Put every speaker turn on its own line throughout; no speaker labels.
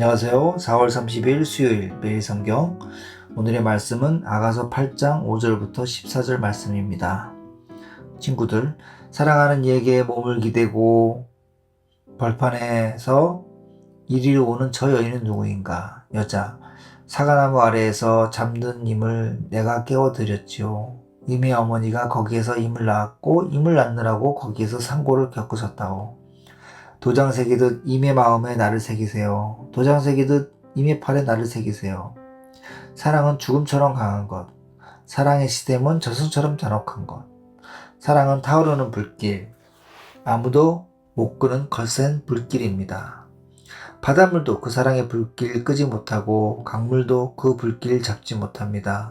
안녕하세요. 4월 30일 수요일 매일 성경. 오늘의 말씀은 아가서 8장 5절부터 14절 말씀입니다. 친구들, 사랑하는 이에게 몸을 기대고 벌판에서 이리로 오는 저 여인은 누구인가? 여자, 사과나무 아래에서 잠든 임을 내가 깨워드렸지요. 임의 어머니가 거기에서 임을 낳았고 임을 낳느라고 거기에서 상고를 겪으셨다오. 도장 새기듯 임의 마음에 나를 새기세요. 도장 새기듯 임의 팔에 나를 새기세요. 사랑은 죽음처럼 강한 것. 사랑의 시댐은 저승처럼 잔혹한 것. 사랑은 타오르는 불길. 아무도 못 끄는 거센 불길입니다. 바닷물도 그 사랑의 불길 끄지 못하고 강물도 그 불길 잡지 못합니다.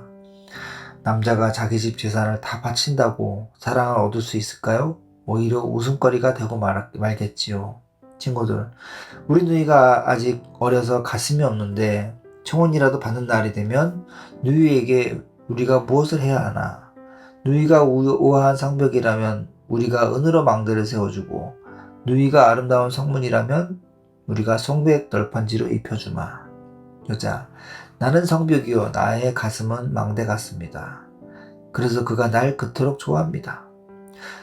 남자가 자기 집 재산을 다 바친다고 사랑을 얻을 수 있을까요? 오히려 웃음거리가 되고 말겠지요. 친구들, 우리 누이가 아직 어려서 가슴이 없는데 청혼이라도 받는 날이 되면 누이에게 우리가 무엇을 해야 하나? 누이가 우아한 성벽이라면 우리가 은으로 망대를 세워주고, 누이가 아름다운 성문이라면 우리가 성벽 널판지로 입혀주마. 여자, 나는 성벽이요 나의 가슴은 망대 같습니다. 그래서 그가 날 그토록 좋아합니다.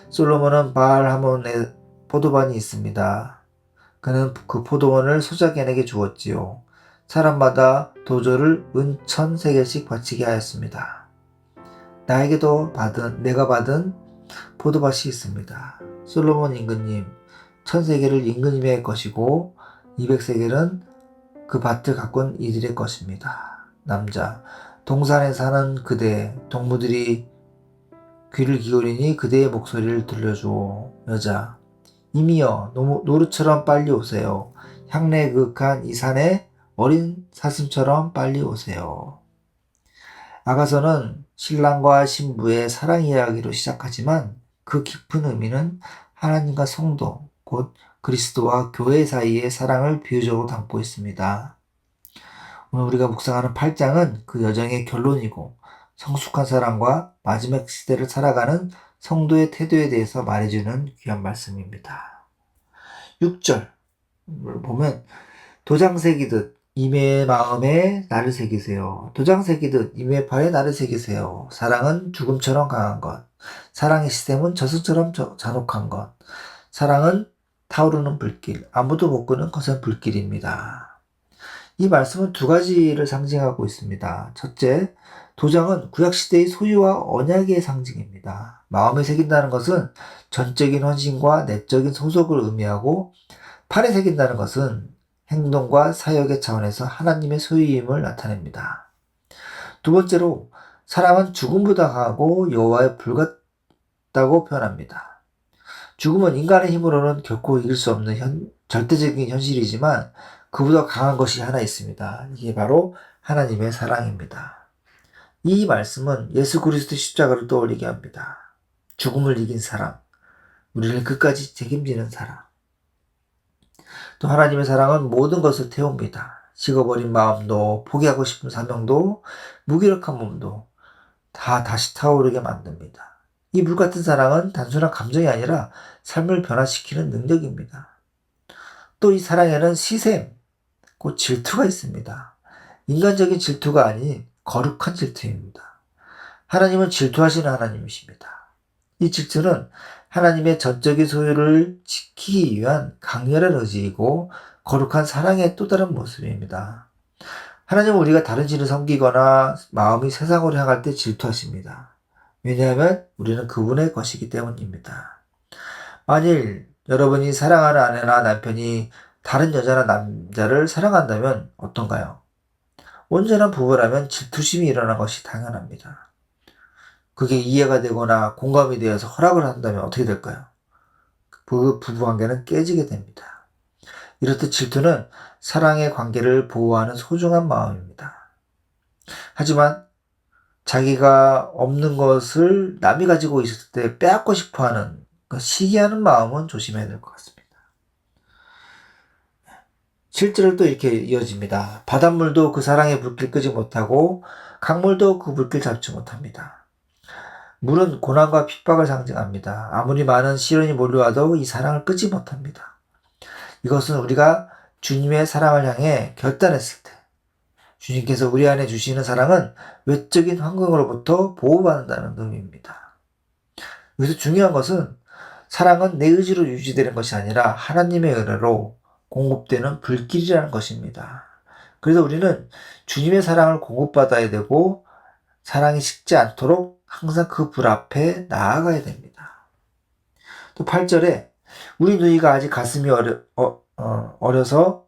솔로몬은 바알 하몬에 포도반이 있습니다. 그는 그 포도원을 소작견에게 주었지요. 사람마다 도저를 은 1,000세겔씩 바치게 하였습니다. 나에게도 내가 받은 포도밭이 있습니다. 솔로몬 임금님, 1,000세겔을 임금님의 것이고 200세겔은 그 밭을 가꾼 이들의 것입니다. 남자, 동산에 사는 그대, 동무들이 귀를 기울이니 그대의 목소리를 들려주오. 여자, 이미여 노루처럼 빨리 오세요. 향내 그윽한 이 산에 어린 사슴처럼 빨리 오세요. 아가서는 신랑과 신부의 사랑 이야기로 시작하지만 그 깊은 의미는 하나님과 성도, 곧 그리스도와 교회 사이의 사랑을 비유적으로 담고 있습니다. 오늘 우리가 묵상하는 8장은 그 여정의 결론이고 성숙한 사랑과 마지막 시대를 살아가는 성도의 태도에 대해서 말해주는 귀한 말씀입니다. 6절 보면 도장 새기듯 임의 마음에 나를 새기세요. 도장 새기듯 임의 팔에 나를 새기세요. 사랑은 죽음처럼 강한 것. 사랑의 시댐은 저승처럼 잔혹한 것. 사랑은 타오르는 불길. 아무도 못 끄는 거센 불길입니다. 이 말씀은 두 가지를 상징하고 있습니다. 첫째, 도장은 구약시대의 소유와 언약의 상징입니다. 마음에 새긴다는 것은 전적인 헌신과 내적인 소속을 의미하고, 팔에 새긴다는 것은 행동과 사역의 차원에서 하나님의 소유임을 나타냅니다. 두 번째로, 사랑은 죽음보다 강하고 여호와의 불같다고 표현합니다. 죽음은 인간의 힘으로는 결코 이길 수 없는 절대적인 현실이지만 그보다 강한 것이 하나 있습니다. 이게 바로 하나님의 사랑입니다. 이 말씀은 예수 그리스도 십자가를 떠올리게 합니다. 죽음을 이긴 사랑, 우리를 끝까지 책임지는 사랑. 또 하나님의 사랑은 모든 것을 태웁니다. 식어버린 마음도, 포기하고 싶은 사명도, 무기력한 몸도 다 다시 타오르게 만듭니다. 이 불같은 사랑은 단순한 감정이 아니라 삶을 변화시키는 능력입니다. 또 이 사랑에는 시샘, 곧 질투가 있습니다. 인간적인 질투가 아닌 거룩한 질투입니다. 하나님은 질투하시는 하나님이십니다. 이 질투는 하나님의 전적인 소유를 지키기 위한 강렬한 의지이고 거룩한 사랑의 또 다른 모습입니다. 하나님은 우리가 다른 신을 섬기거나 마음이 세상으로 향할 때 질투하십니다. 왜냐하면 우리는 그분의 것이기 때문입니다. 만일 여러분이 사랑하는 아내나 남편이 다른 여자나 남자를 사랑한다면 어떤가요? 온전한 부부라면 질투심이 일어난 것이 당연합니다. 그게 이해가 되거나 공감이 되어서 허락을 한다면 어떻게 될까요? 부부관계는 깨지게 됩니다. 이렇듯 질투는 사랑의 관계를 보호하는 소중한 마음입니다. 하지만 자기가 없는 것을 남이 가지고 있을 때 빼앗고 싶어하는 시기하는 마음은 조심해야 될 것 같습니다. 실제로 또 이렇게 이어집니다. 바닷물도 그 사랑의 불길 끄지 못하고 강물도 그 불길 잡지 못합니다. 물은 고난과 핍박을 상징합니다. 아무리 많은 시련이 몰려와도 이 사랑을 끄지 못합니다. 이것은 우리가 주님의 사랑을 향해 결단했을 때 주님께서 우리 안에 주시는 사랑은 외적인 환경으로부터 보호받는다는 의미입니다. 여기서 중요한 것은 사랑은 내 의지로 유지되는 것이 아니라 하나님의 은혜로 공급되는 불길이라는 것입니다. 그래서 우리는 주님의 사랑을 공급받아야 되고 사랑이 식지 않도록 항상 그 불 앞에 나아가야 됩니다. 또 8절에 우리 누이가 아직 가슴이 어려서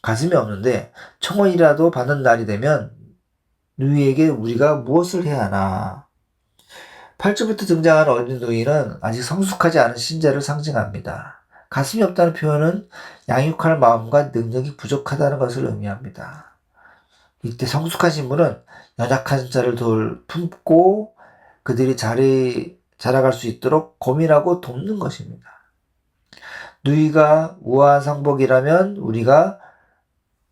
가슴이 없는데 청혼이라도 받는 날이 되면 누이에게 우리가 무엇을 해야 하나. 8절부터 등장하는 어린 누이는 아직 성숙하지 않은 신자를 상징합니다. 가슴이 없다는 표현은 양육할 마음과 능력이 부족하다는 것을 의미합니다. 이때 성숙한 신부는 연약한 자를 품고 그들이 자라갈 수 있도록 고민하고 돕는 것입니다. 누이가 우아한 성복이라면 우리가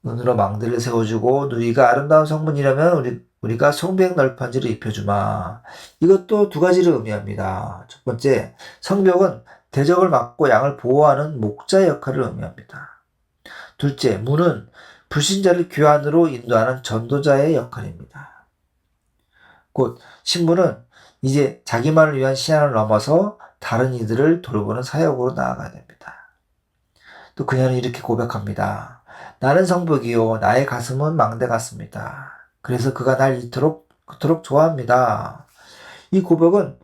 은으로 망대를 세워주고, 누이가 아름다운 성문이라면 우리가 성백 널판지를 입혀주마. 이것도 두 가지를 의미합니다. 첫 번째, 성벽은 대적을 막고 양을 보호하는 목자의 역할을 의미합니다. 둘째, 문은 불신자를 교환으로 인도하는 전도자의 역할입니다. 곧 신부는 이제 자기만을 위한 신앙을 넘어서 다른 이들을 돌보는 사역으로 나아가야 됩니다. 또 그녀는 이렇게 고백합니다. 나는 성벽이요 나의 가슴은 망대 같습니다. 그래서 그가 날 그토록 좋아합니다. 이 고백은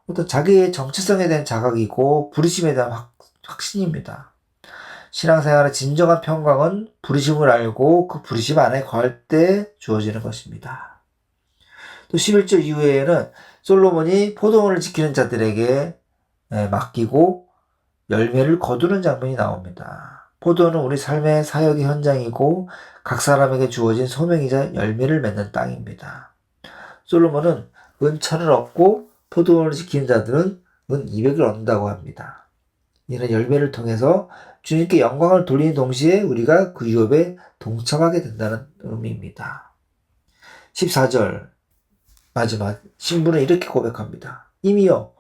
어떤 자기의 정체성에 대한 자각이고 부르심에 대한 확신입니다. 신앙생활의 진정한 평강은 부르심을 알고 그 부르심 안에 거할 때 주어지는 것입니다. 또 11절 이후에는 솔로몬이 포도원을 지키는 자들에게 맡기고 열매를 거두는 장면이 나옵니다. 포도원은 우리 삶의 사역의 현장이고 각 사람에게 주어진 소명이자 열매를 맺는 땅입니다. 솔로몬은 은 1000을 얻고 포도원을 지키는 자들은 은 200을 얻는다고 합니다. 이는 열매를 통해서 주님께 영광을 돌리는 동시에 우리가 그 유업에 동참하게 된다는 의미입니다. 14절 마지막 신부는 이렇게 고백합니다. 이미여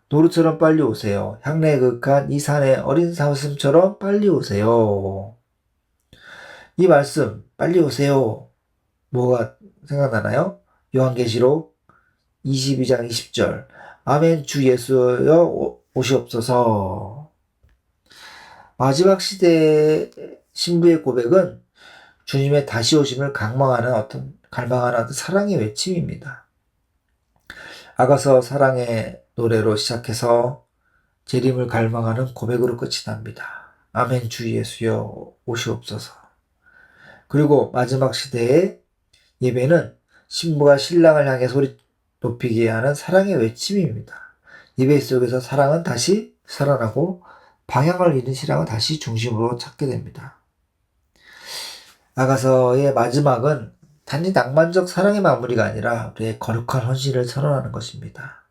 노루처럼 빨리 오세요. 향내에 그윽한 이 산의 어린 사슴처럼 빨리 오세요. 이 말씀 빨리 오세요. 뭐가 생각나나요? 요한계시록 22장 20절 아멘 주 예수여 오시옵소서. 마지막 시대의 신부의 고백은 주님의 다시 오심을 갈망하는 어떤 사랑의 외침입니다. 아가서 사랑의 노래로 시작해서 재림을 갈망하는 고백으로 끝이 납니다. 아멘 주 예수여 오시옵소서. 그리고 마지막 시대의 예배는 신부가 신랑을 향해 소리 높이게 하는 사랑의 외침입니다. 예배 속에서 사랑은 다시 살아나고 방향을 잃은 신랑은 다시 중심으로 찾게 됩니다. 아가서의 마지막은 단지 낭만적 사랑의 마무리가 아니라 우리의 거룩한 헌신을 선언하는 것입니다.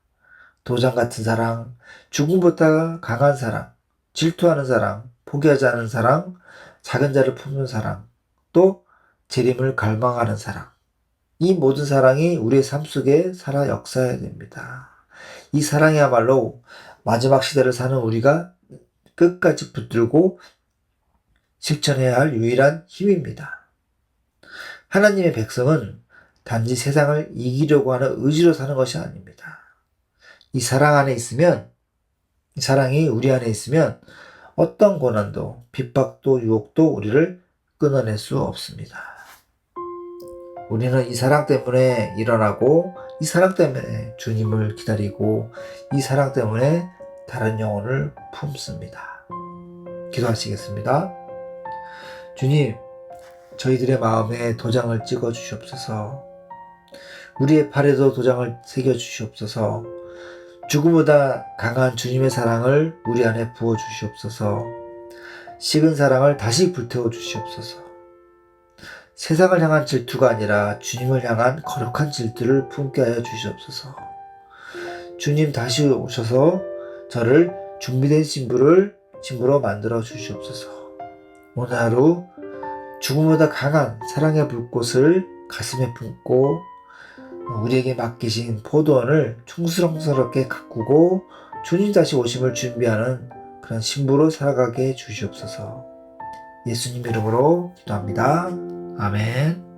도장 같은 사랑, 죽음보다 강한 사랑, 질투하는 사랑, 포기하지 않은 사랑, 작은 자를 품는 사랑, 또 재림을 갈망하는 사랑. 이 모든 사랑이 우리의 삶 속에 살아 역사해야 됩니다. 이 사랑이야말로 마지막 시대를 사는 우리가 끝까지 붙들고 실천해야 할 유일한 힘입니다. 하나님의 백성은 단지 세상을 이기려고 하는 의지로 사는 것이 아닙니다. 이 사랑 안에 있으면, 이 사랑이 우리 안에 있으면 어떤 고난도, 핍박도, 유혹도 우리를 끊어낼 수 없습니다. 우리는 이 사랑 때문에 일어나고, 이 사랑 때문에 주님을 기다리고, 이 사랑 때문에 다른 영혼을 품습니다. 기도하시겠습니다. 주님, 저희들의 마음에 도장을 찍어 주시옵소서. 우리의 팔에도 도장을 새겨 주시옵소서. 죽음보다 강한 주님의 사랑을 우리 안에 부어 주시옵소서. 식은 사랑을 다시 불태워 주시옵소서. 세상을 향한 질투가 아니라 주님을 향한 거룩한 질투를 품게 하여 주시옵소서. 주님 다시 오셔서 저를 준비된 신부로 만들어 주시옵소서. 오늘 하루 죽음보다 강한 사랑의 불꽃을 가슴에 품고 우리에게 맡기신 포도원을 충성스럽게 가꾸고 주님 다시 오심을 준비하는 그런 신부로 살아가게 해 주시옵소서. 예수님 이름으로 기도합니다. 아멘.